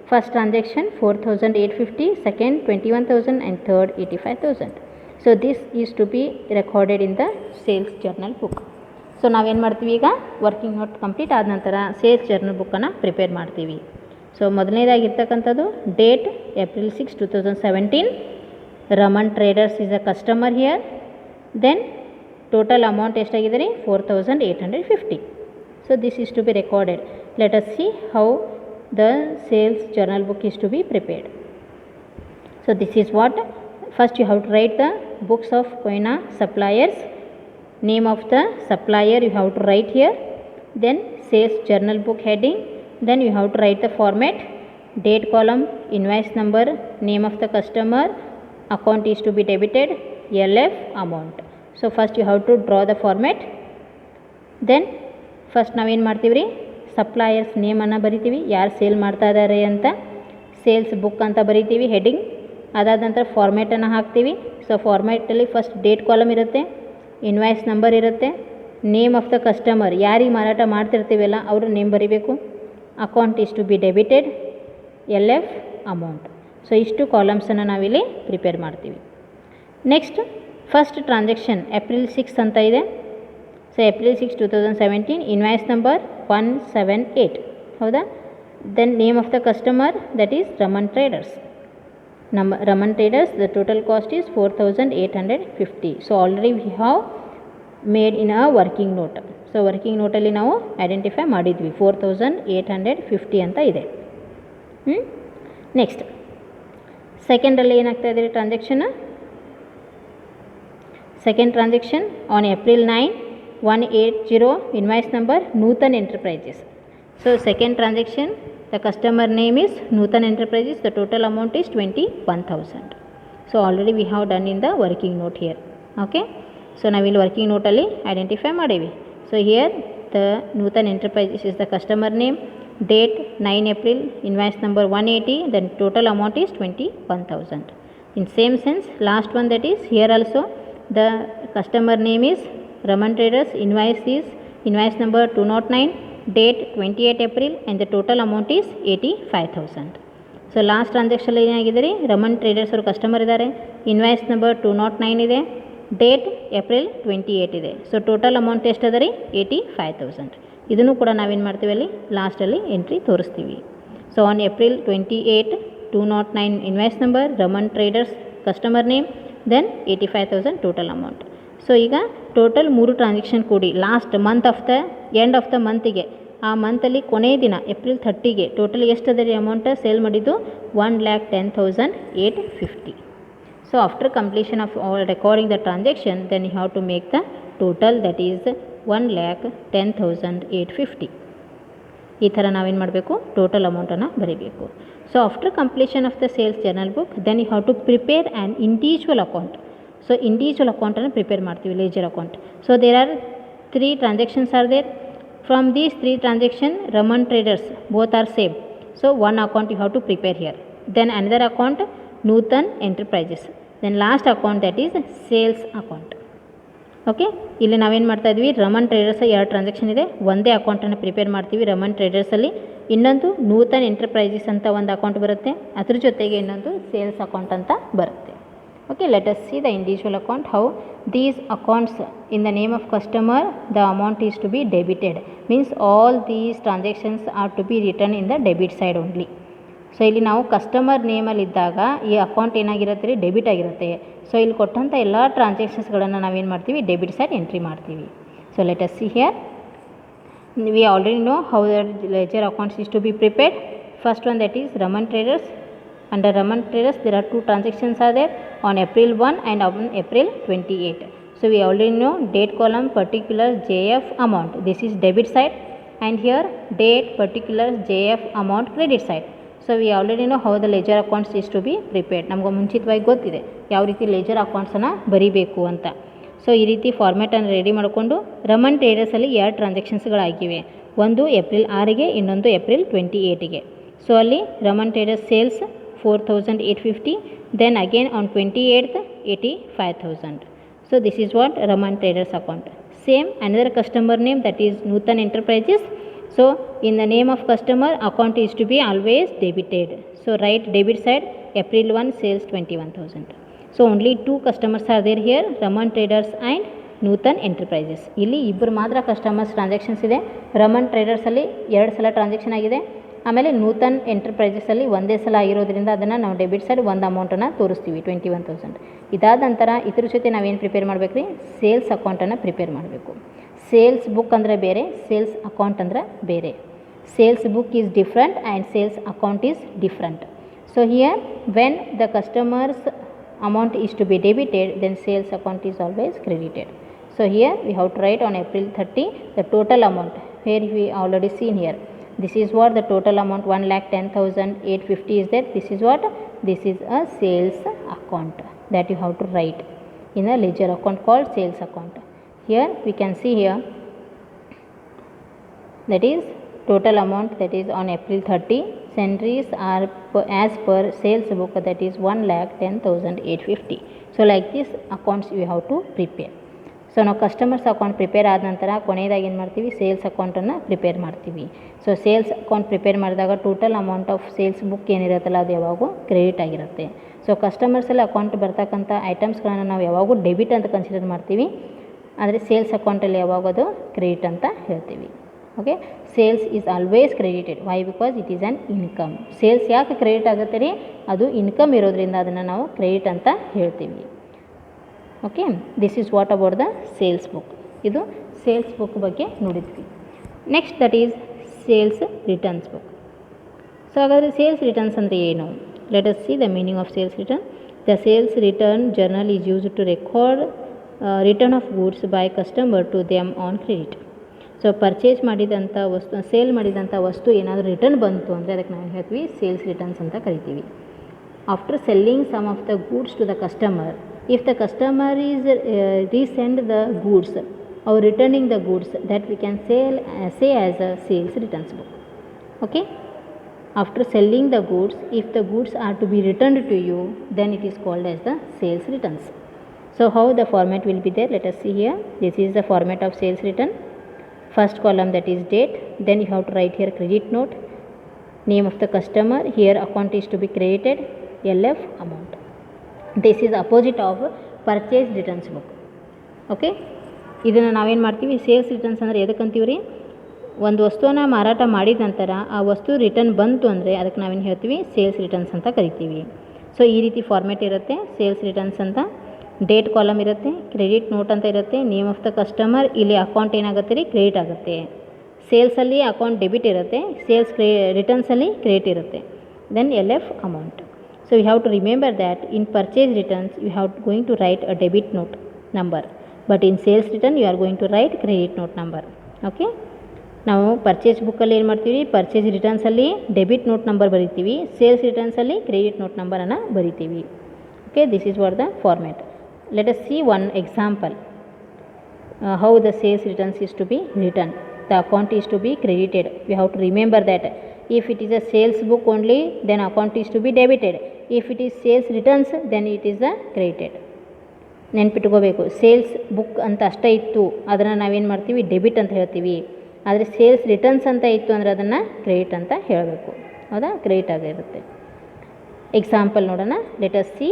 first transaction 4850, second 21000 and third 85000. So this is to be recorded in the sales journal book. So ನಾವೇನು ಮಾಡ್ತೀವಿ ಈಗ? ವರ್ಕಿಂಗ್ ನೋಟ್ ಕಂಪ್ಲೀಟ್ ಆದ ನಂತರ ಸೇಲ್ಸ್ ಜರ್ನಲ್ ಬುಕ್ಕನ್ನು ಪ್ರಿಪೇರ್ ಮಾಡ್ತೀವಿ. ಸೊ ಮೊದಲನೇದಾಗಿರ್ತಕ್ಕಂಥದ್ದು date April 6, 2017. Raman Traders is a customer here. Then total amount ಎಷ್ಟಾಗಿದೆ ರೀ? 4850. So this is to be recorded. Let us see how the sales journal book is to be prepared. So this is what. First you have to write the books of Koina suppliers. Name of the supplier you have to write here. Then sales journal book heading. Then you have to write the format, date column, invoice number, name of the customer, account is to be debited, LF amount. So first you have to draw the format. Then first ನಾವೇನು ಮಾಡ್ತೀವಿ ರೀ? ಸಪ್ಲೈಯರ್ಸ್ ನೇಮನ್ನು ಬರಿತೀವಿ, ಯಾರು ಸೇಲ್ ಮಾಡ್ತಾ ಇದ್ದಾರೆ ಅಂತ. ಸೇಲ್ಸ್ ಬುಕ್ ಅಂತ ಬರಿತೀವಿ ಹೆಡಿಂಗ್. ಅದಾದ ನಂತರ ಫಾರ್ಮೇಟನ್ನು ಹಾಕ್ತೀವಿ. ಸೊ ಫಾರ್ಮೇಟಲ್ಲಿ ಫಸ್ಟ್ ಡೇಟ್ ಕಾಲಮ್ ಇರುತ್ತೆ, ಇನ್ವಾಯ್ಸ್ ನಂಬರ್ ಇರುತ್ತೆ, ನೇಮ್ ಆಫ್ ದ ಕಸ್ಟಮರ್, ಯಾರಿಗೆ ಮಾರಾಟ ಮಾಡ್ತಿರ್ತೀವಲ್ಲ ಅವ್ರ ನೇಮ್ ಬರಿಬೇಕು, account is to be debited, LF amount. So ಇಷ್ಟು ಕಾಲಮ್ಸನ್ನು ನಾವಿಲ್ಲಿ ಪ್ರಿಪೇರ್ ಮಾಡ್ತೀವಿ. ನೆಕ್ಸ್ಟ್ ಫಸ್ಟ್ ಟ್ರಾನ್ಸಾಕ್ಷನ್ April 6 ಅಂತ ಇದೆ. ಸೊ April 6, 2017, ಇನ್ವಾಯ್ಸ್ ನಂಬರ್ 178, ಹೌದಾ? Then name of the customer that is Raman Traders. Raman Traders, the total cost is 4850. So already we have made in a working note. So working ನೋಟಲ್ಲಿ ನಾವು ಐಡೆಂಟಿಫೈ ಮಾಡಿದ್ವಿ 4850 ಅಂತ ಇದೆ. ನೆಕ್ಸ್ಟ್ ಸೆಕೆಂಡಲ್ಲಿ ಏನಾಗ್ತಾ ಇದೆ transaction? Second transaction on April 9, 180, invoice number Nutan enterprises. So second transaction, the customer name is Nutan enterprises, the total amount is 21000. So already we have done in the working note here. Okay, so ನಾವಿಲ್ಲಿ ವರ್ಕಿಂಗ್ ನೋಟಲ್ಲಿ ಐಡೆಂಟಿಫೈ ಮಾಡೀವಿ. So here the Nutan enterprises is the customer name, date 9 April, invoice number 180, then total amount is 21,000. In same sense, last one, that is here also the customer name is Raman Traders, invoice is invoice number 209, date 28 April, and the total amount is 85,000. So last transaction ಏನಾಗಿದೆ ರೀ, ರಮನ್ ಟ್ರೇಡರ್ಸ್ ಅವರು ಕಸ್ಟಮರ್ ಇದ್ದಾರೆ, ಇನ್ವಾಯ್ಸ್ ನಂಬರ್ 209 ಇದೆ, ಡೇಟ್ ಏಪ್ರಿಲ್ 28 ಇದೆ. ಸೊ ಟೋಟಲ್ ಅಮೌಂಟ್ ಎಷ್ಟು ಅದ ರೀ, 85,000. ಇದನ್ನು ಕೂಡ ನಾವೇನು ಮಾಡ್ತೀವಿ ಅಲ್ಲಿ ಲಾಸ್ಟಲ್ಲಿ ಎಂಟ್ರಿ ತೋರಿಸ್ತೀವಿ. So on April 28, 209 invoice number, Raman traders customer name, then 85,000 total amount. So ಈಗ ಟೋಟಲ್ 3 ಟ್ರಾನ್ಸಾಕ್ಷನ್ ಕೂಡಿ last month of the end of the ಮಂತಿಗೆ, ಆ ಮಂತಲ್ಲಿ ಕೊನೆಯ ದಿನ ಏಪ್ರಿಲ್ 30ಗೆ ಟೋಟಲ್ ಎಷ್ಟು ಅದ ರೀ ಅಮೌಂಟ್ ಸೇಲ್ ಮಾಡಿದ್ದು, 1,10,850. So after completion of recording the transaction, then you have to make the total, that is 1,10,850. ಈ ಥರ ನಾವೇನು ಮಾಡಬೇಕು, ಟೋಟಲ್ ಅಮೌಂಟನ್ನು ಬರೀಬೇಕು. So after completion of the sales journal book, then you have to prepare an individual account. So individual ಅಕೌಂಟನ್ನು ಪ್ರಿಪೇರ್ ಮಾಡ್ತೀವಿ, ledger account. So there are 3 transactions are there. From these 3 transactions, Raman Traders both are same. So one account you have to prepare here. Then another account, Nutan Enterprises. Then last account, that is sales account. Okay, ಇಲ್ಲಿ ನಾವೇನು ಮಾಡ್ತಾ ಇದ್ವಿ, ರಮನ್ ಟ್ರೇಡರ್ಸ್ 2 ಟ್ರಾನ್ಸಾಕ್ಷನ್ ಇದೆ, ಒಂದೇ ಅಕೌಂಟನ್ನು ಪ್ರಿಪೇರ್ ಮಾಡ್ತೀವಿ ರಮನ್ ಟ್ರೇಡರ್ಸಲ್ಲಿ. ಇನ್ನೊಂದು ನೂತನ್ ಎಂಟರ್ಪ್ರೈಸಸ್ ಅಂತ ಒಂದು ಅಕೌಂಟ್ ಬರುತ್ತೆ, ಅದ್ರ ಜೊತೆಗೆ ಇನ್ನೊಂದು ಸೇಲ್ಸ್ ಅಕೌಂಟ್ ಅಂತ ಬರುತ್ತೆ. Okay, let us see the individual account, how these accounts in the name of customer, the amount is to be debited, means all these transactions are to be written in the debit side only. So ಇಲ್ಲಿ ನಾವು ಕಸ್ಟಮರ್ ನೇಮಲ್ಲಿ ಇದ್ದಾಗ ಈ ಅಕೌಂಟ್ ಏನಾಗಿರುತ್ತೆ ರೀ, ಡೆಬಿಟ್ ಆಗಿರುತ್ತೆ. ಸೊ ಇಲ್ಲಿ ಕೊಟ್ಟಂಥ ಎಲ್ಲ ಟ್ರಾನ್ಸಾಕ್ಷನ್ಸ್ಗಳನ್ನು ನಾವೇನು ಮಾಡ್ತೀವಿ, ಡೆಬಿಟ್ ಸೈಡ್ ಎಂಟ್ರಿ ಮಾಡ್ತೀವಿ. So let us see here, we already know how the ledger accounts is to be prepared. First one, that is Raman Traders. Under Raman Traders, there are 2 transactions are there on April 1 and on April 28. So we already know date column, particular JF amount. This is debit side, and here date, particular JF amount, credit side. So we already know how the ledger accounts is to be prepared. ನಮಗೆ ಮುಂಚಿತವಾಗಿ ಗೊತ್ತಿದೆ ಯಾವ ರೀತಿ ಲೆಜರ್ ಅಕೌಂಟ್ಸನ್ನು ಬರೀಬೇಕು ಅಂತ. ಸೊ ಈ ರೀತಿ ಫಾರ್ಮ್ಯಾಟನ್ನು ರೆಡಿ ಮಾಡಿಕೊಂಡು ರಮನ್ ಟ್ರೇಡರ್ಸಲ್ಲಿ 2 ಟ್ರಾನ್ಸಾಕ್ಷನ್ಸ್ಗಳಾಗಿವೆ. ಒಂದು ಏಪ್ರಿಲ್ 6ಗೆ, ಇನ್ನೊಂದು ಏಪ್ರಿಲ್ 28ಗೆ. ಸೊ ಅಲ್ಲಿ Raman traders sales 4,850, then again on 28th 85,000. So this is what Raman Traders account. Same another customer name, that is Nutan Enterprises. So in the name of customer, account is to be always debited. So write debit side, April 1 sales 21,000. So only 2 customers are there here, Raman Traders and Nutan Enterprises. ಇಲ್ಲಿ ಇಬ್ಬರು ಮಾತ್ರ ಕಸ್ಟಮರ್ಸ್ ಟ್ರಾನ್ಸಾಕ್ಷನ್ಸ್ ಇದೆ. ರಮನ್ ಟ್ರೇಡರ್ಸಲ್ಲಿ 2 ಸಲ ಟ್ರಾನ್ಸಾಕ್ಷನ್ ಆಗಿದೆ. ಆಮೇಲೆ ನೂತನ್ ಎಂಟರ್ಪ್ರೈಸಸಲ್ಲಿ ಒಂದೇ ಸಲ ಆಗಿರೋದ್ರಿಂದ ಅದನ್ನು ನಾವು ಡೆಬಿಟ್ ಸೈಡ್ ಒಂದು ಅಮೌಂಟನ್ನು ತೋರಿಸ್ತೀವಿ, 21,000. ಇದಾದ ನಂತರ ಇದ್ರ ಜೊತೆ ನಾವೇನು ಪ್ರಿಪೇರ್ ಮಾಡಬೇಕು ರೀ, ಸೇಲ್ಸ್ ಅಕೌಂಟನ್ನು ಪ್ರಿಪೇರ್ ಮಾಡಬೇಕು. ಸೇಲ್ಸ್ ಬುಕ್ ಅಂದರೆ ಬೇರೆ, ಸೇಲ್ಸ್ ಅಕೌಂಟ್ ಅಂದರೆ ಬೇರೆ. Sales book is different and sales account is different. So here when the customers amount is to be debited, then sales account is always credited. So here we have to write on April 30 the total amount, where we already seen here. This is what the total amount, 1,10,850 is there. This is what? This is a sales account that you have to write in a ledger account called sales account. Here we can see here, that is total amount, that is on April 30. Sundries are as per sales book, that is 1,10,850. So like this accounts you have to prepare. So ನಾವು ಕಸ್ಟಮರ್ಸ್ ಅಕೌಂಟ್ ಪ್ರಿಪೇರ್ ಆದ ನಂತರ ಕೊನೆಯದಾಗಿ ಏನು ಮಾಡ್ತೀವಿ, ಸೇಲ್ಸ್ ಅಕೌಂಟನ್ನು ಪ್ರಿಪೇರ್ ಮಾಡ್ತೀವಿ. ಸೊ ಸೇಲ್ಸ್ ಅಕೌಂಟ್ ಪ್ರಿಪೇರ್ ಮಾಡಿದಾಗ total amount of sales book ಏನಿರುತ್ತಲ್ಲ ಅದು ಯಾವಾಗೂ ಕ್ರೆಡಿಟ್ ಆಗಿರುತ್ತೆ. ಸೊ ಕಸ್ಟಮರ್ಸಲ್ಲಿ ಅಕೌಂಟ್ ಬರ್ತಕ್ಕಂಥ ಐಟಮ್ಸ್ಗಳನ್ನು ನಾವು ಯಾವಾಗೂ ಡೆಬಿಟ್ ಅಂತ ಕನ್ಸಿಡರ್ ಮಾಡ್ತೀವಿ, ಆದರೆ ಸೇಲ್ಸ್ ಅಕೌಂಟಲ್ಲಿ ಯಾವಾಗ ಅದು ಕ್ರೆಡಿಟ್ ಅಂತ ಹೇಳ್ತೀವಿ. Okay, sales is always credited. Why? Because it is an income. Sales ಯಾಕೆ ಕ್ರೆಡಿಟ್ ಆಗುತ್ತೆ ರೀ, ಅದು ಇನ್ಕಮ್ ಇರೋದ್ರಿಂದ ಅದನ್ನು ನಾವು ಕ್ರೆಡಿಟ್ ಅಂತ ಹೇಳ್ತೀವಿ. Okay, this is what about the sales book. ಇದು ಸೇಲ್ಸ್ ಬುಕ್ ಬಗ್ಗೆ ನೋಡಿದ್ವಿ. Next that is sales returns book. So ಹಾಗಾದರೆ ಸೇಲ್ಸ್ ರಿಟರ್ನ್ಸ್ ಅಂದರೆ ಏನು? Let us see the meaning of sales return. The sales return journal is used to record return of goods by customer to them on credit. So purchase ಮಾಡಿದಂಥ ವಸ್ತು, ಸೇಲ್ ಮಾಡಿದಂಥ ವಸ್ತು ಏನಾದರೂ ರಿಟರ್ನ್ ಬಂತು ಅಂದರೆ ಅದಕ್ಕೆ ನಾವು ಹೇಳ್ತೀವಿ ಸೇಲ್ಸ್ ರಿಟರ್ನ್ಸ್ ಅಂತ ಕರಿತೀವಿ. After selling some of the goods to the customer, if the customer is resend the goods or returning the goods, that we can say as a sales returns book. Okay, after selling the goods, if the goods are to be returned to you, then it is called as the sales returns. So how the format will be there, let us see here. This is the format of sales return. First column, that is date, then you have to write here credit note, name of the customer, here account is to be credited, LF amount. This is opposite of purchase returns book. Okay, ಇದನ್ನು ನಾವೇನು ಮಾಡ್ತೀವಿ, ಸೇಲ್ಸ್ ರಿಟರ್ನ್ಸ್ ಅಂದರೆ ಎದಕ್ಕೆ ಅಂತೀವಿ ರೀ, ಒಂದು ವಸ್ತುವನ್ನ ಮಾರಾಟ ಮಾಡಿದ ನಂತರ ಆ ವಸ್ತು ರಿಟರ್ನ್ ಬಂತು ಅಂದರೆ ಅದಕ್ಕೆ ನಾವೇನು ಹೇಳ್ತೀವಿ, ಸೇಲ್ಸ್ ರಿಟರ್ನ್ಸ್ ಅಂತ ಕರಿತೀವಿ. ಸೊ ಈ ರೀತಿ ಫಾರ್ಮೇಟ್ ಇರುತ್ತೆ ಸೇಲ್ಸ್ ರಿಟರ್ನ್ಸ್ ಅಂತ. ಡೇಟ್ ಕಾಲಮ್ ಇರುತ್ತೆ, ಕ್ರೆಡಿಟ್ ನೋಟ್ ಅಂತ ಇರುತ್ತೆ, ನೇಮ್ ಆಫ್ ದ ಕಸ್ಟಮರ್, ಇಲ್ಲಿ ಅಕೌಂಟ್ ಏನಾಗುತ್ತೆ ರೀ, ಕ್ರೆಡಿಟ್ ಆಗುತ್ತೆ. ಸೇಲ್ಸಲ್ಲಿ ಅಕೌಂಟ್ ಡೆಬಿಟ್ ಇರುತ್ತೆ, ಸೇಲ್ಸ್ ರಿಟರ್ನ್ಸಲ್ಲಿ ಕ್ರೆಡಿಟ್ ಇರುತ್ತೆ. Then LF amount. So you have to remember that in purchase returns you have going to write a debit note number, but in sales return you are going to write credit note number. Okay, ನಾವು ಪರ್ಚೇಸ್ ಬುಕ್ಕಲ್ಲಿ ಏನು ಮಾಡ್ತೀವಿ, ಪರ್ಚೇಸ್ ರಿಟರ್ನ್ಸಲ್ಲಿ ಡೆಬಿಟ್ ನೋಟ್ ನಂಬರ್ ಬರಿತೀವಿ, ಸೇಲ್ಸ್ ರಿಟರ್ನ್ಸಲ್ಲಿ ಕ್ರೆಡಿಟ್ ನೋಟ್ ನಂಬರನ್ನು ಬರಿತೀವಿ. Okay, this is what the format. Let us see one example how the sales returns is to be written. The account is to be credited. We have to remember that if it is a sales book only, then account is to be debited. If it is sales returns, then it is a credited. ನೆನ್ಪಿಟ್ಕೋಬೇಕು, ಸೇಲ್ಸ್ ಬುಕ್ ಅಂತ ಅಷ್ಟೇ ಇತ್ತು ಅದನ್ನು ನಾವೇನು ಮಾಡ್ತೀವಿ, ಡೆಬಿಟ್ ಅಂತ ಹೇಳ್ತೀವಿ. ಆದರೆ ಸೇಲ್ಸ್ ರಿಟರ್ನ್ಸ್ ಅಂತ ಇತ್ತು ಅಂದರೆ ಅದನ್ನು ಕ್ರೆಡಿಟ್ ಅಂತ ಹೇಳಬೇಕು. ಹೌದಾ, ಕ್ರೆಡಿಟ್ ಆಗಿರುತ್ತೆ. ಎಕ್ಸಾಂಪಲ್ ನೋಡೋಣ. Let us C.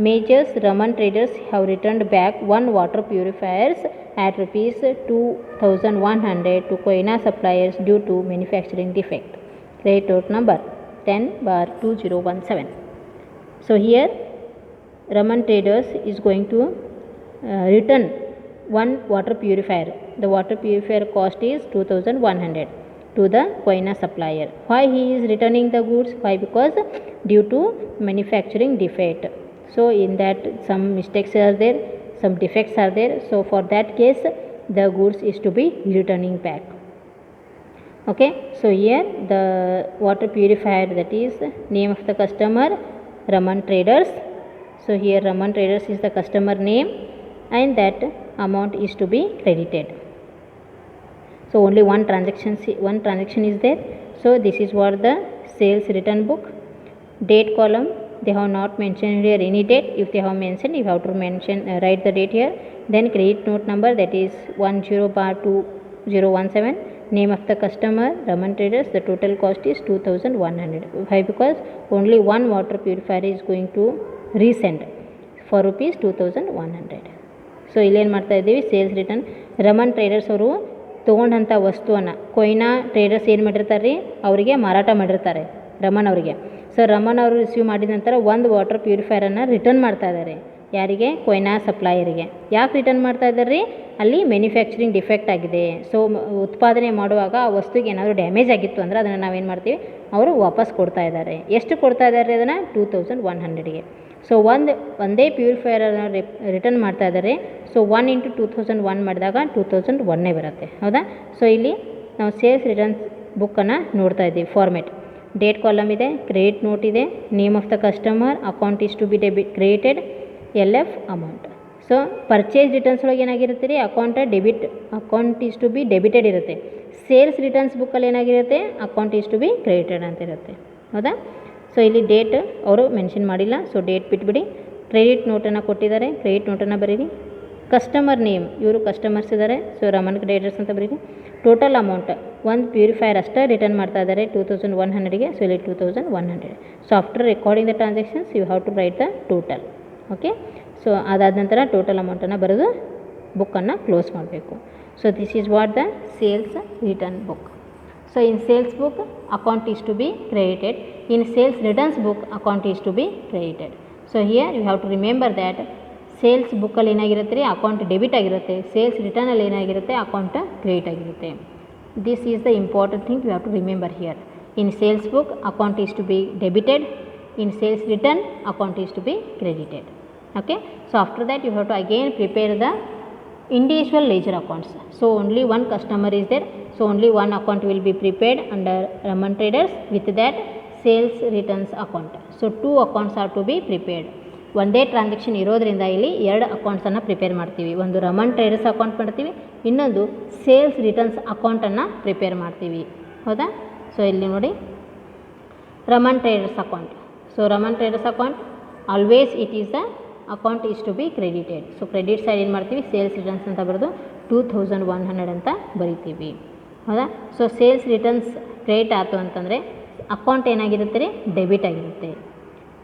Majors Raman Traders have returned back one water purifiers at rupees 2100 to Koina suppliers due to manufacturing defect. Credit note number 10/2017. So here Raman Traders is going to return one water purifier. The water purifier cost is 2100 to the Koina supplier. Why he is returning the goods? Why? Because due to manufacturing defect. So in that some mistakes are there, some defects are there. So for that case the goods is to be returning back. Okay, so here the water purifier, that is name of the customer, Raman Traders. So here Raman Traders is the customer name and that amount is to be credited. So only one transaction is there. So this is what the sales return book. Date column, they have not mentioned here any date. If they have mentioned, you have to mention write the date here. Then credit note number, that is 10/2017. Name of the customer, Raman Traders. The total cost is 2100. Why? Because only one water purifier is going to resend for rupees 2100. So ಇಲ್ಲೇನು ಮಾಡ್ತಾ ಇದ್ದೀವಿ, ಸೇಲ್ಸ್ ರಿಟರ್ನ್. ರಮನ್ ಟ್ರೇಡರ್ಸ್ ಅವರು ತೊಗೊಂಡಂಥ ವಸ್ತುವನ್ನು ಕೊಯ್ನಾ ಟ್ರೇಡರ್ಸ್ ಏನು ಮಾಡಿರ್ತಾರೆ ರೀ, ಅವರಿಗೆ ಮಾರಾಟ ಮಾಡಿರ್ತಾರೆ ರಮನ್ ಅವರಿಗೆ. ಸೊ ರಮನ್ ಅವರು ರಿಸೀವ್ ಮಾಡಿದ ನಂತರ ಒಂದು ವಾಟರ್ ಪ್ಯೂರಿಫೈರನ್ನು ರಿಟರ್ನ್ ಮಾಡ್ತಾ ಇದ್ದಾರೆ. ಯಾರಿಗೆ? ಕೊಯ್ನಾ ಸಪ್ಲೈಯರಿಗೆ. ಯಾಕೆ ರಿಟರ್ನ್ ಮಾಡ್ತಾ ಇದ್ದಾರೆ ರೀ? ಅಲ್ಲಿ ಮ್ಯಾನುಫ್ಯಾಕ್ಚರಿಂಗ್ ಡಿಫೆಕ್ಟ್ ಆಗಿದೆ. ಸೊ ಉತ್ಪಾದನೆ ಮಾಡುವಾಗ ಆ ವಸ್ತುಗೆ ಏನಾದರೂ ಡ್ಯಾಮೇಜ್ ಆಗಿತ್ತು ಅಂದರೆ ಅದನ್ನು ನಾವೇನು ಮಾಡ್ತೀವಿ, ಅವರು ವಾಪಸ್ ಕೊಡ್ತಾ ಇದ್ದಾರೆ. ಎಷ್ಟು ಕೊಡ್ತಾ ಇದ್ದಾರೆ ಅದನ್ನು? 2100ಗೆ. ಸೊ ಒಂದೇ ಪ್ಯೂರಿಫೈಯರನ್ನು ರಿಟರ್ನ್ ಮಾಡ್ತಾ ಇದ್ದಾರೆ. ಸೊ 1 × 2001 ಮಾಡಿದಾಗ 2001 ಬರುತ್ತೆ. ಹೌದಾ? ಸೊ ಇಲ್ಲಿ ನಾವು ಸೇಲ್ಸ್ ರಿಟರ್ನ್ಸ್ ಬುಕ್ಕನ್ನು ನೋಡ್ತಾ ಇದ್ದೀವಿ. ಫಾರ್ಮೆಟ್ ಡೇಟ್ ಕಾಲಮ್ ಇದೆ, ಕ್ರೆಡಿಟ್ ನೋಟ್ ಇದೆ, name of the customer, account is to be credited, LF amount. So purchase returns ಒಳಗೆ ಏನಾಗಿರುತ್ತೆ ರೀ, account is to be debited ಇರುತ್ತೆ. ಸೇಲ್ಸ್ ರಿಟರ್ನ್ಸ್ ಬುಕ್ಕಲ್ಲಿ ಏನಾಗಿರುತ್ತೆ, account is to be credited ಅಂತ ಇರುತ್ತೆ. ಹೌದಾ? ಸೊ ಇಲ್ಲಿ ಡೇಟ್ ಅವರು ಮೆನ್ಷನ್ ಮಾಡಿಲ್ಲ, ಸೊ ಡೇಟ್ ಬಿಟ್ಬಿಡಿ. ಕ್ರೆಡಿಟ್ ನೋಟನ್ನು ಕೊಟ್ಟಿದ್ದಾರೆ, ಕ್ರೆಡಿಟ್ ನೋಟನ್ನು ಬರೀರಿ. ಕಸ್ಟಮರ್ ನೇಮ್, ಇವರು ಕಸ್ಟಮರ್ಸ್ ಇದ್ದಾರೆ, ಸೊ ರಮನ್ ಟ್ರೇಡರ್ಸ್ ಅಂತ ಬರೀರಿ. ಟೋಟಲ್ ಅಮೌಂಟ್, ಒಂದು ಪ್ಯೂರಿಫೈಯರ್ ಅಷ್ಟೇ ರಿಟರ್ನ್ ಮಾಡ್ತಾ ಇದ್ದಾರೆ 2100ಗೆ, ಸೊ ಇಲ್ಲಿ 2100. So after recording the transactions you have to write the total. Okay, so ಅದಾದ ನಂತರ ಟೋಟಲ್ ಅಮೌಂಟನ್ನು ಬರೆದು ಬುಕ್ಕನ್ನು ಕ್ಲೋಸ್ ಮಾಡಬೇಕು. So this is what the sales return book. So in sales book account is to be credited, in sales returns book account is to be credited. So here you have to remember that sales ಬುಕ್ಕಲ್ಲಿ ಏನಾಗಿರುತ್ತೆ ರೀ, ಅಕೌಂಟ್ ಡೆಬಿಟ್ ಆಗಿರುತ್ತೆ. ಸೇಲ್ಸ್ ರಿಟರ್ನಲ್ಲಿ ಏನಾಗಿರುತ್ತೆ, ಅಕೌಂಟ್ ಕ್ರೆಡಿಟ್ ಆಗಿರುತ್ತೆ. This is the important thing you have to remember here. In sales book account is to be debited, in sales return account is to be credited. Okay, so after that you have to again prepare the individual ledger accounts. So only one customer is there, so only one account will be prepared under Raman Traders, with that sales returns account. So two accounts are to be prepared. ಒಂದೇ ಟ್ರಾನ್ಸಾಕ್ಷನ್ ಇರೋದ್ರಿಂದ ಇಲ್ಲಿ ಎರಡು ಅಕೌಂಟ್ಸನ್ನು ಪ್ರಿಪೇರ್ ಮಾಡ್ತೀವಿ. ಒಂದು ರಮನ್ ಟ್ರೇಡರ್ಸ್ ಅಕೌಂಟ್ ಮಾಡ್ತೀವಿ, ಇನ್ನೊಂದು ಸೇಲ್ಸ್ ರಿಟರ್ನ್ಸ್ ಅಕೌಂಟನ್ನು ಪ್ರಿಪೇರ್ ಮಾಡ್ತೀವಿ. ಹೌದಾ? ಸೊ ಇಲ್ಲಿ ನೋಡಿ Raman traders account. So Raman traders account always it is the account is to be credited. So credit side ಏನು ಮಾಡ್ತೀವಿ, ಸೇಲ್ಸ್ ರಿಟರ್ನ್ಸ್ ಅಂತ ಬರೆದು 2100 ಅಂತ ಬರಿತೀವಿ, ಹೌದಾ. ಸೊ ಸೇಲ್ಸ್ ರಿಟರ್ನ್ಸ್ ಕ್ರೆಡಿಟ್ ಆಯಿತು ಅಂತಂದರೆ ಅಕೌಂಟ್ ಏನಾಗಿರುತ್ತೆ ರೀ, ಡೆಬಿಟ್ ಆಗಿರುತ್ತೆ.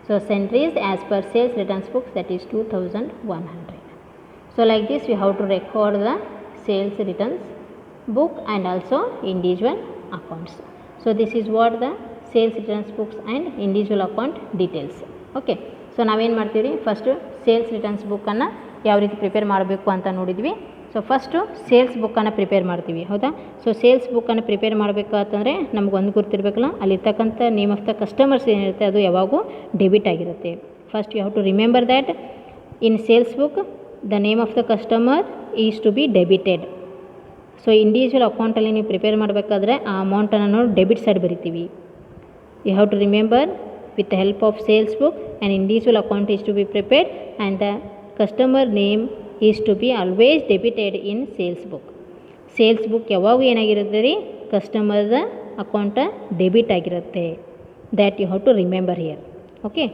So entries as per sales returns books that is 2100. So like this we have to record the sales returns book and also individual accounts. So this is what the sales returns books and individual account details. Okay. So ನಾವೇನು ಮಾಡ್ತೀವಿ ರೀ, ಫಸ್ಟು ಸೇಲ್ಸ್ ರಿಟರ್ನ್ಸ್ ಬುಕ್ಕನ್ನು ಯಾವ ರೀತಿ ಪ್ರಿಪೇರ್ ಮಾಡಬೇಕು ಅಂತ ನೋಡಿದ್ವಿ. ಸೊ ಫಸ್ಟು ಸೇಲ್ಸ್ ಬುಕ್ಕನ್ನು ಪ್ರಿಪೇರ್ ಮಾಡ್ತೀವಿ, ಹೌದಾ. ಸೊ ಸೇಲ್ಸ್ ಬುಕ್ಕನ್ನು ಪ್ರಿಪೇರ್ ಮಾಡಬೇಕಂತಂದರೆ ನಮಗೊಂದು ಗುರ್ತಿರ್ಬೇಕಲ್ಲ, ಅಲ್ಲಿರ್ತಕ್ಕಂಥ ನೇಮ್ ಆಫ್ ದ ಕಸ್ಟಮರ್ಸ್ ಏನಿರುತ್ತೆ ಅದು ಯಾವಾಗೂ ಡೆಬಿಟ್ ಆಗಿರುತ್ತೆ. First you have to remember that in sales book the name of the customer is to be debited. So individual ಅಕೌಂಟಲ್ಲಿ ನೀವು ಪ್ರಿಪೇರ್ ಮಾಡಬೇಕಾದ್ರೆ ಆ ಅಮೌಂಟನ್ನು ನಾವು ಡೆಬಿಟ್ ಸೈಡ್ ಬರಿತೀವಿ. You have to remember with the help of sales book and individual account is to be prepared and the customer name is to be always debited in sales book. Sales book ಯಾವಾಗೂ ಏನಾಗಿರುತ್ತೆ ರೀ, ಕಸ್ಟಮರ್ದ ಅಕೌಂಟ ಡೆಬಿಟ್ ಆಗಿರುತ್ತೆ. That you have to remember here. Okay.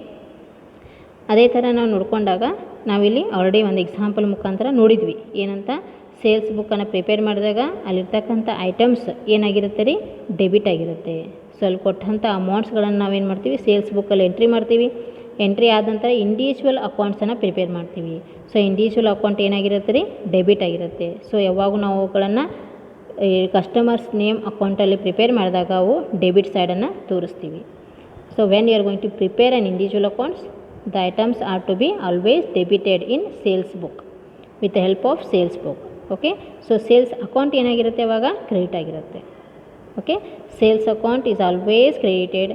ಅದೇ ಥರ ನಾವು ನೋಡಿಕೊಂಡಾಗ ನಾವಿಲ್ಲಿ ಆಲ್ರೆಡಿ ಒಂದು ಎಕ್ಸಾಂಪಲ್ ಮುಖಾಂತರ ನೋಡಿದ್ವಿ. ಏನಂತ, ಸೇಲ್ಸ್ ಬುಕ್ಕನ್ನು ಪ್ರಿಪೇರ್ ಮಾಡಿದಾಗ ಅಲ್ಲಿರ್ತಕ್ಕಂಥ ಐಟಮ್ಸ್ ಏನಾಗಿರುತ್ತೆ ರೀ, ಡೆಬಿಟ್ ಆಗಿರುತ್ತೆ. ಸೊ ಅಲ್ಲಿ ಕೊಟ್ಟಂಥ ಅಮೌಂಟ್ಸ್ಗಳನ್ನು ನಾವೇನು ಮಾಡ್ತೀವಿ, ಸೇಲ್ಸ್ ಬುಕ್ಕಲ್ಲಿ ಎಂಟ್ರಿ ಮಾಡ್ತೀವಿ. ಎಂಟ್ರಿ ಆದ ನಂತರ ಇಂಡಿವಿಜುವಲ್ ಅಕೌಂಟ್ಸನ್ನು ಪ್ರಿಪೇರ್ ಮಾಡ್ತೀವಿ. ಸೊ ಇಂಡಿವಿಜುವಲ್ ಅಕೌಂಟ್ ಏನಾಗಿರುತ್ತೆ ರೀ, ಡೆಬಿಟ್ ಆಗಿರುತ್ತೆ. ಸೊ ಯಾವಾಗೂ ನಾವು ಅವುಗಳನ್ನು ಕಸ್ಟಮರ್ಸ್ ನೇಮ್ ಅಕೌಂಟಲ್ಲಿ ಪ್ರಿಪೇರ್ ಮಾಡಿದಾಗ ಅವು ಡೆಬಿಟ್ ಸೈಡನ್ನು ತೋರಿಸ್ತೀವಿ. So when you are going to prepare an individual accounts, the items are to be always debited in sales book with the help of sales book. Okay. So sales account ಏನಾಗಿರುತ್ತೆ ಅವಾಗ ಕ್ರೆಡಿಟ್ ಆಗಿರುತ್ತೆ. Okay. Sales account is always credited,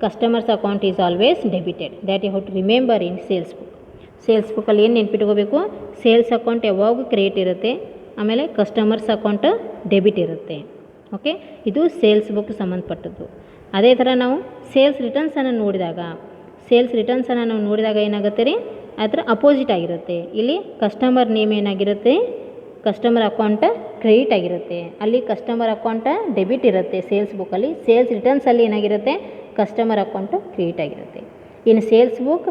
customers account is always debited. That you have to remember in sales book. Sales ಬುಕ್ಕಲ್ಲಿ ಏನು ನೆನ್ಪಿಟ್ಕೋಬೇಕು, ಸೇಲ್ಸ್ ಅಕೌಂಟ್ ಯಾವಾಗೂ ಕ್ರೆಡಿಟ್ ಇರುತ್ತೆ, ಆಮೇಲೆ ಕಸ್ಟಮರ್ಸ್ ಅಕೌಂಟ್ ಡೆಬಿಟ್ ಇರುತ್ತೆ. ಓಕೆ. ಇದು ಸೇಲ್ಸ್ ಬುಕ್ ಸಂಬಂಧಪಟ್ಟದ್ದು. ಅದೇ ಥರ ನಾವು ಸೇಲ್ಸ್ ರಿಟರ್ನ್ಸನ್ನು ನೋಡಿದಾಗ ಏನಾಗುತ್ತೆ ರೀ, ಅದರ ಅಪೋಸಿಟ್ ಆಗಿರುತ್ತೆ. ಇಲ್ಲಿ ಕಸ್ಟಮರ್ ನೇಮ್ ಏನಾಗಿರುತ್ತೆ, ಕಸ್ಟಮರ್ ಅಕೌಂಟ ಕ್ರೆಡಿಟ್ ಆಗಿರುತ್ತೆ. ಅಲ್ಲಿ ಕಸ್ಟಮರ್ ಅಕೌಂಟ ಡೆಬಿಟ್ ಇರುತ್ತೆ ಸೇಲ್ಸ್ ಬುಕ್ಕಲ್ಲಿ. ಸೇಲ್ಸ್ ರಿಟರ್ನ್ಸಲ್ಲಿ ಏನಾಗಿರುತ್ತೆ, ಕಸ್ಟಮರ್ ಅಕೌಂಟು ಕ್ರೆಡಿಟ್ ಆಗಿರುತ್ತೆ. In sales book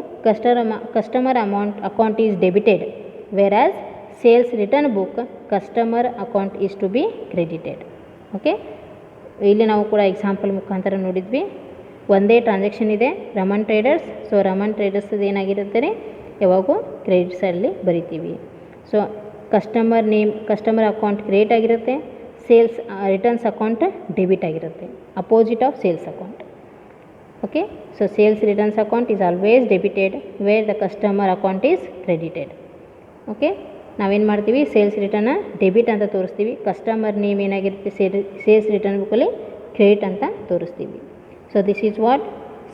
customer account is debited, where as sales return book customer account is to be credited. Okay. ಇಲ್ಲಿ ನಾವು ಕೂಡ ಎಕ್ಸಾಂಪಲ್ ಮುಖಾಂತರ ನೋಡಿದ್ವಿ. ಒಂದೇ ಟ್ರಾನ್ಸಾಕ್ಷನ್ ಇದೆ, Raman traders. So Raman traders ಏನಾಗಿರುತ್ತೆ ರೀ, ಯಾವಾಗೂ ಕ್ರೆಡಿಟ್ ಸೈಡಲ್ಲಿ ಬರಿತೀವಿ. So customer name, customer account credit ಆಗಿರುತ್ತೆ, ಸೇಲ್ಸ್ ರಿಟರ್ನ್ಸ್ ಅಕೌಂಟ್ ಡೆಬಿಟ್ ಆಗಿರುತ್ತೆ, opposite of sales account. Okay. So sales returns account is always debited where the customer account is credited. Okay. ನಾವೇನು ಮಾಡ್ತೀವಿ, ಸೇಲ್ಸ್ ರಿಟರ್ನ ಡೆಬಿಟ್ ಅಂತ ತೋರಿಸ್ತೀವಿ, ಕಸ್ಟಮರ್ ನೇಮ್ ಏನಾಗಿರುತ್ತೆ ಸೇಲ್ಸ್ ರಿಟರ್ನ್ ಬುಕ್ಕಲ್ಲಿ ಕ್ರೆಡಿಟ್ ಅಂತ ತೋರಿಸ್ತೀವಿ. So this is what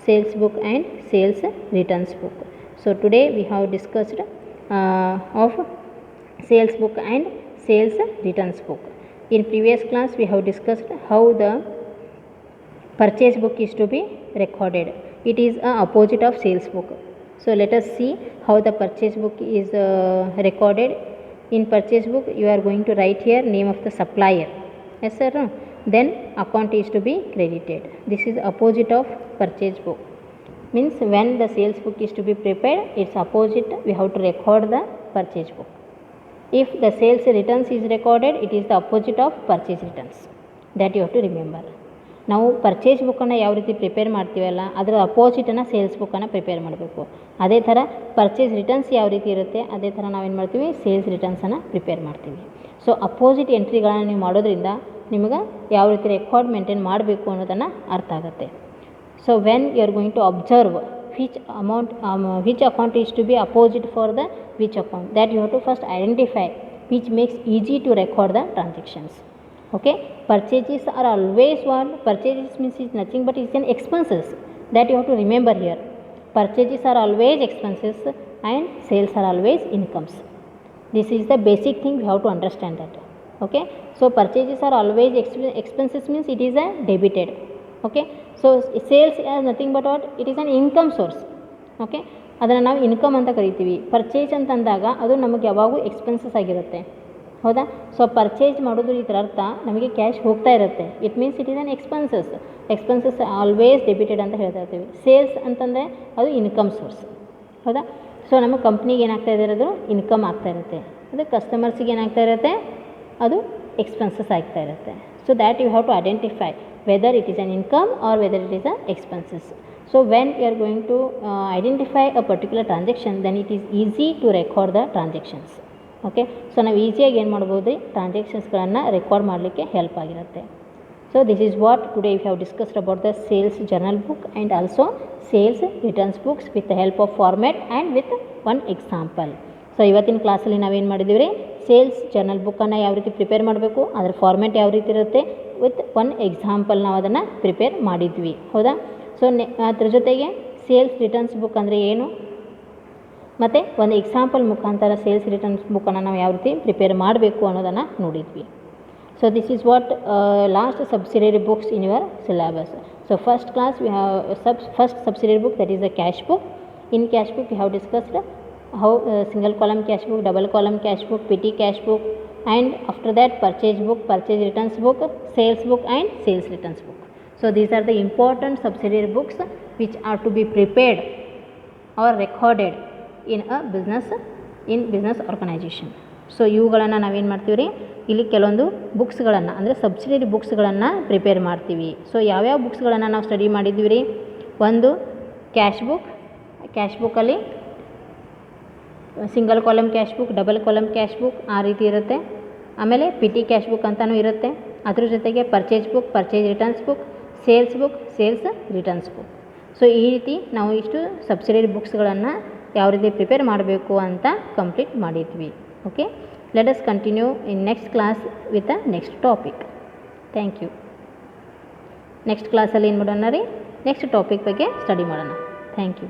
sales book and sales returns book. So today we have discussed of sales book and sales returns book. In previous class we have discussed how the purchase book is to be recorded. It is a opposite of sales book. So let us see how the purchase book is recorded. In purchase book you are going to write here name of the supplier. Yes sir. No? Then account is to be credited. This is opposite of purchase book. Means when the sales book is to be prepared, its opposite we have to record the purchase book. If the sales returns is recorded, it is the opposite of purchase returns. That you have to remember. ನಾವು ಪರ್ಚೇಸ್ ಬುಕ್ಕನ್ನು ಯಾವ ರೀತಿ ಪ್ರಿಪೇರ್ ಮಾಡ್ತೀವಲ್ಲ ಅದರ ಅಪೋಸಿಟನ್ನು ಸೇಲ್ಸ್ ಬುಕ್ಕನ್ನು ಪ್ರಿಪೇರ್ ಮಾಡಬೇಕು. ಅದೇ ಥರ ಪರ್ಚೇಸ್ ರಿಟರ್ನ್ಸ್ ಯಾವ ರೀತಿ ಇರುತ್ತೆ ಅದೇ ಥರ ನಾವೇನು ಮಾಡ್ತೀವಿ, ಸೇಲ್ಸ್ ರಿಟರ್ನ್ಸನ್ನು ಪ್ರಿಪೇರ್ ಮಾಡ್ತೀವಿ. ಸೊ ಅಪೋಸಿಟ್ ಎಂಟ್ರಿಗಳನ್ನು ನೀವು ಮಾಡೋದ್ರಿಂದ ನಿಮಗೆ ಯಾವ ರೀತಿ ರೆಕಾರ್ಡ್ ಮೇಂಟೈನ್ ಮಾಡಬೇಕು ಅನ್ನೋದನ್ನು ಅರ್ಥ ಆಗುತ್ತೆ. So when you are going to observe which account is to be opposite for the which account, that you have to first identify, which makes easy to record the transactions. Okay. Purchases are always what? Purchases means is nothing but is an expenses. That you have to remember here. Purchases are always expenses and sales are always incomes. This is the basic thing we have to understand that. Okay. So purchases are always expenses means it is a debited. Okay. So sales is nothing but what? It is an income source. Okay. ಅದನ್ನು ನಾವು ಇನ್ಕಮ್ ಅಂತ ಕರಿತೀವಿ. ಪರ್ಚೇಸ್ ಅಂತಂದಾಗ ಅದು ನಮಗೆ ಯಾವಾಗೂ ಎಕ್ಸ್ಪೆನ್ಸಸ್ ಆಗಿರುತ್ತೆ. ಹೌದಾ. ಸೊ ಪರ್ಚೇಸ್ ಮಾಡೋದು ಇದರ ಅರ್ಥ ನಮಗೆ ಕ್ಯಾಶ್ ಹೋಗ್ತಾ ಇರುತ್ತೆ. It means it is on expenses always debited ಅಂತ ಹೇಳ್ತಾ ಇರ್ತೀವಿ. ಸೇಲ್ಸ್ ಅಂತಂದರೆ ಅದು ಇನ್ಕಮ್ ಸೋರ್ಸ್. ಹೌದಾ. ಸೊ ನಮ್ಮ ಕಂಪ್ನಿಗೆ ಏನಾಗ್ತಾ ಇದೆ ಅದು ಇನ್ಕಮ್ ಆಗ್ತಾ ಇರುತ್ತೆ, ಅದು ಕಸ್ಟಮರ್ಸಿಗೆ ಏನಾಗ್ತಾ ಇರುತ್ತೆ ಅದು ಎಕ್ಸ್ಪೆನ್ಸಸ್ ಆಗ್ತಾ ಇರುತ್ತೆ. So that you have to identify whether it is an income or whether it is a expenses. So when you are going to identify a particular transaction, then it is easy to record the transactions. Okay. So ನಾವು ಈಸಿಯಾಗಿ ಏನು ಮಾಡ್ಬೋದು, ಟ್ರಾನ್ಸಾಕ್ಷನ್ಸ್ಗಳನ್ನು ರೆಕಾರ್ಡ್ ಮಾಡಲಿಕ್ಕೆ ಹೆಲ್ಪ್ ಆಗಿರುತ್ತೆ. So this is what today we have discussed about the sales journal book and also sales returns books with the help of format and with one example. So ಇವತ್ತಿನ ಕ್ಲಾಸಲ್ಲಿ ನಾವೇನು ಮಾಡಿದ್ದೀವಿ ರೀ, ಸೇಲ್ಸ್ ಜರ್ನಲ್ ಬುಕ್ಕನ್ನು ಯಾವ ರೀತಿ ಪ್ರಿಪೇರ್ ಮಾಡಬೇಕು, ಅದರ ಫಾರ್ಮ್ಯಾಟ್ ಯಾವ ರೀತಿ ಇರುತ್ತೆ, ವಿತ್ ಒನ್ ಎಕ್ಸಾಂಪಲ್ ನಾವು ಅದನ್ನು ಪ್ರಿಪೇರ್ ಮಾಡಿದ್ವಿ. ಹೌದಾ. ಸೊ ಅದ್ರ ಜೊತೆಗೆ ಸೇಲ್ಸ್ ರಿಟರ್ನ್ಸ್ ಬುಕ್ ಅಂದರೆ ಏನು, ಮತ್ತು ಒಂದು ಎಕ್ಸಾಂಪಲ್ ಮುಖಾಂತರ ಸೇಲ್ಸ್ ರಿಟರ್ನ್ಸ್ ಬುಕ್ಕನ್ನು ನಾವು ಯಾವ ರೀತಿ ಪ್ರಿಪೇರ್ ಮಾಡಬೇಕು ಅನ್ನೋದನ್ನು ನೋಡಿದ್ವಿ. So this is what last subsidiary books in your syllabus. So first class we have first subsidiary book, that is the cash book. In cash book we have discussed how single column cash book, double column cash book, petty cash book, and after that purchase book, purchase returns book, sales book and sales returns book. So these are the important subsidiary books which are to be prepared or recorded in a business organization. So ಇವುಗಳನ್ನು ನಾವೇನು ಮಾಡ್ತೀವಿ ರೀ, ಇಲ್ಲಿ ಕೆಲವೊಂದು ಬುಕ್ಸ್ಗಳನ್ನು ಅಂದರೆ ಸಬ್ಸಿಡಿಯರಿ ಬುಕ್ಸ್ಗಳನ್ನು ಪ್ರಿಪೇರ್ ಮಾಡ್ತೀವಿ. ಸೊ ಯಾವ್ಯಾವ ಬುಕ್ಸ್ಗಳನ್ನು ನಾವು ಸ್ಟಡಿ ಮಾಡಿದ್ವಿ ರೀ, ಒಂದು ಕ್ಯಾಶ್ ಬುಕ್ಕಲ್ಲಿ single column cash book, double column cash book ಆ ರೀತಿ ಇರುತ್ತೆ. ಆಮೇಲೆ ಪಿಟಿ ಕ್ಯಾಶ್ ಬುಕ್ ಅಂತಲೂ ಇರುತ್ತೆ. ಅದ್ರ ಜೊತೆಗೆ purchase book, purchase returns book, sales book, sales returns book. So ಈ ರೀತಿ ನಾವು ಇಷ್ಟು ಸಬ್ಸಿಡಿಯರಿ ಬುಕ್ಸ್ಗಳನ್ನು ಯಾವ ರೀತಿ ಪ್ರಿಪೇರ್ ಮಾಡಬೇಕು ಅಂತ ಕಂಪ್ಲೀಟ್ ಮಾಡಿದ್ವಿ. Okay. Let us continue in next class with a next topic. Thank you. Next ಕ್ಲಾಸಲ್ಲಿ ಏನು ಮಾಡೋಣ ರೀ, ನೆಕ್ಸ್ಟ್ ಟಾಪಿಕ್ ಬಗ್ಗೆ ಸ್ಟಡಿ ಮಾಡೋಣ. Thank you.